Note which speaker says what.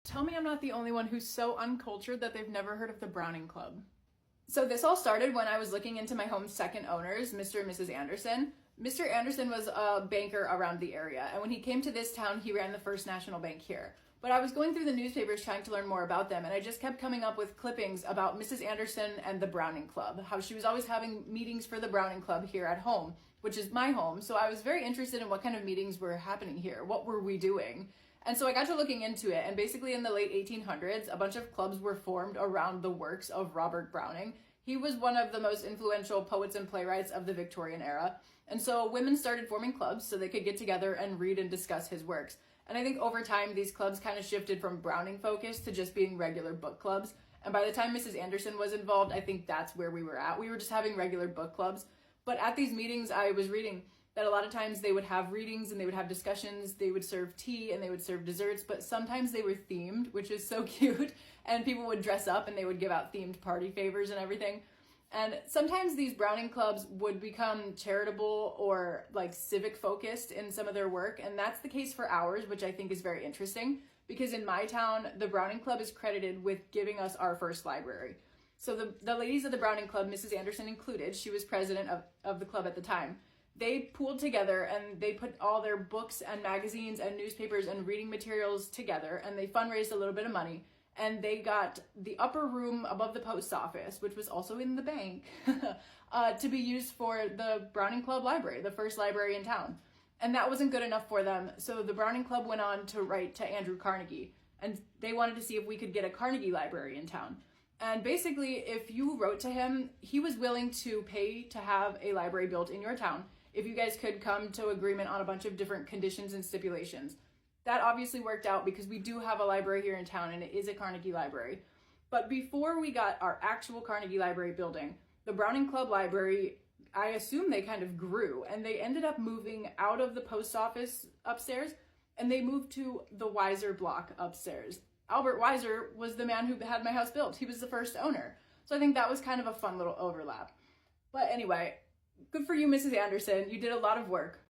Speaker 1: Tell me I'm not the only one who's so uncultured that they've never heard of the Browning Club. So this all started when I was looking into my home's second owners, Mr. and Mrs. Anderson. Mr. Anderson was a banker around the area, and when he came to this town, he ran the First National Bank here. But I was going through the newspapers trying to learn more about them, and I just kept coming up with clippings about Mrs. Anderson and the Browning Club, how she was always having meetings for the Browning Club here at home, which is my home. So I was very interested in what kind of meetings were happening here. What were we doing? And so I got to looking into it, and basically in the late 1800s, a bunch of clubs were formed around the works of Robert Browning. He was one of the most influential poets and playwrights of the Victorian era. And so women started forming clubs so they could get together and read and discuss his works. And I think over time, these clubs kind of shifted from Browning focus to just being regular book clubs. And by the time Mrs. Anderson was involved, I think that's where we were at. We were just having regular book clubs. But at these meetings, I was reading that a lot of times they would have readings and they would have discussions, they would serve tea and they would serve desserts, but sometimes they were themed, which is so cute, and people would dress up and they would give out themed party favors and everything. And sometimes these Browning clubs would become charitable or like civic focused in some of their work, and that's the case for ours, which I think is very interesting, because in my town, the Browning Club is credited with giving us our first library. So the ladies of the Browning Club, Mrs. Anderson included, she was president of the club at the time, they pooled together and they put all their books and magazines and newspapers and reading materials together, and they fundraised a little bit of money, and they got the upper room above the post office, which was also in the bank, to be used for the Browning Club library, the first library in town. And that wasn't good enough for them, so the Browning Club went on to write to Andrew Carnegie, and they wanted to see if we could get a Carnegie library in town. And basically, if you wrote to him, he was willing to pay to have a library built in your town if you guys could come to agreement on a bunch of different conditions and stipulations. That obviously worked out because we do have a library here in town, and it is a Carnegie library. But before we got our actual Carnegie library building, the Browning Club library, I assume they kind of grew, and they ended up moving out of the post office upstairs, and they moved to the Weiser block upstairs. Albert Weiser was the man who had my house built. He was the first owner. So I think that was kind of a fun little overlap. But anyway, good for you, Mrs. Anderson. You did a lot of work.